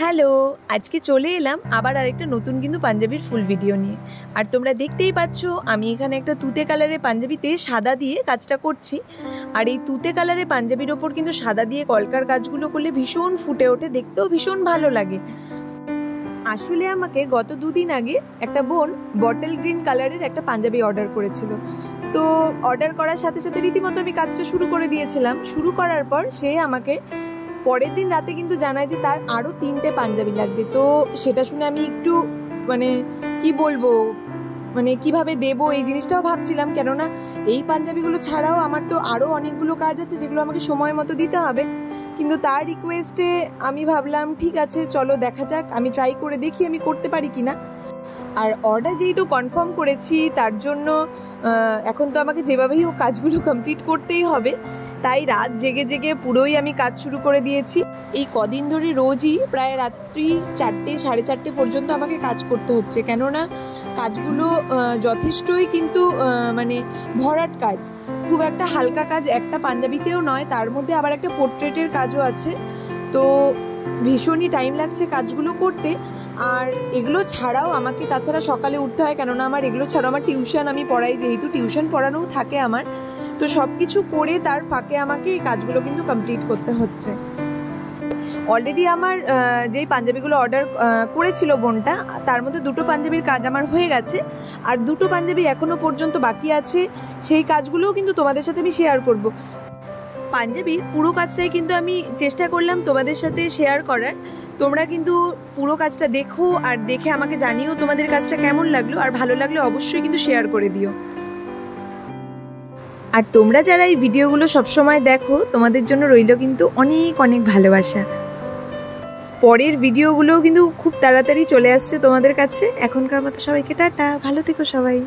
Hello, আজকে চলে এলাম আবার আরেকটা নতুন কিন্তু পাঞ্জাবির ফুল ভিডিও নিয়ে। আর তোমরা দেখতেই পাচ্ছ আমি এখানে একটা তুতে কালারের পাঞ্জাবিতে সাদা দিয়ে কাজটা করছি। আর এই তুতে কালারের পাঞ্জাবির ওপর কিন্তু সাদা দিয়ে কলকার কাজগুলো করলে ভীষণ ফুটে ওঠে, দেখতেও ভীষণ ভালো লাগে। আসলে আমাকে গত দুদিন আগে একটা বোন বটল গ্রিন কালারের একটা পাঞ্জাবি অর্ডার করেছিল। তো অর্ডার করার সাথে সাথে রীতিমতো আমি কাজটা শুরু করে দিয়েছিলাম। শুরু করার পর সে আমাকে পরের দিন রাতে কিন্তু জানায় যে তার আরও 3টে পাঞ্জাবি লাগবে। তো সেটা শুনে আমি একটু কি বলবো, কিভাবে দেবো এই জিনিসটাও ভাবছিলাম, কেননা এই পাঞ্জাবিগুলো ছাড়াও আমার তো আরও অনেকগুলো কাজ আছে যেগুলো আমাকে সময় মতো দিতে হবে। কিন্তু তার রিকোয়েস্টে আমি ভাবলাম ঠিক আছে, চলো দেখা যাক, আমি ট্রাই করে দেখি আমি করতে পারি কিনা। আর অর্ডার যেহেতু কনফার্ম করেছি তার জন্য এখন তো আমাকে যেভাবেই ও কাজগুলো কমপ্লিট করতেই হবে, তাই রাত জেগে জেগে পুরোই আমি কাজ শুরু করে দিয়েছি। এই কদিন ধরে রোজই প্রায় রাত্রি 4টে সাড়ে 4টে পর্যন্ত আমাকে কাজ করতে হচ্ছে, কেননা কাজগুলো যথেষ্টই কিন্তু ভরাট কাজ, খুব একটা হালকা কাজ একটা পাঞ্জাবিতেও নয়, তার মধ্যে আবার একটা পোর্ট্রেটের কাজও আছে। তো ভীষণই টাইম লাগছে কাজগুলো করতে। আর এগুলো ছাড়াও আমাকে তাছাড়া সকালে উঠতে হয়, কেননা আমার এগুলো ছাড়াও আমার টিউশন আমি পড়াই, যেহেতু টিউশন পড়ানোও থাকে আমার। তো সব কিছু করে তার ফাঁকে আমাকে এই কাজগুলো কিন্তু কমপ্লিট করতে হচ্ছে। অলরেডি আমার যেই পাঞ্জাবিগুলো অর্ডার করেছিল বোনটা, তার মধ্যে 2টো পাঞ্জাবির কাজ আমার হয়ে গেছে, আর 2টো পাঞ্জাবি এখনও পর্যন্ত বাকি আছে। সেই কাজগুলোও কিন্তু তোমাদের সাথে আমি শেয়ার করব। পাঞ্জাবির পুরো কাজটাই কিন্তু আমি চেষ্টা করলাম তোমাদের সাথে শেয়ার করার। তোমরা কিন্তু পুরো কাজটা দেখো আর দেখে আমাকে জানিও তোমাদের কাজটা কেমন লাগলো, আর ভালো লাগলে অবশ্যই কিন্তু শেয়ার করে দিও। আর তোমরা যারা এই ভিডিওগুলো সবসময় দেখো, তোমাদের জন্য রইল কিন্তু অনেক অনেক ভালোবাসা। পরের ভিডিওগুলোও কিন্তু খুব তাড়াতাড়ি চলে আসছে তোমাদের কাছে। এখনকার মতো সবাইকে টাটা, ভালো থেকো সবাই।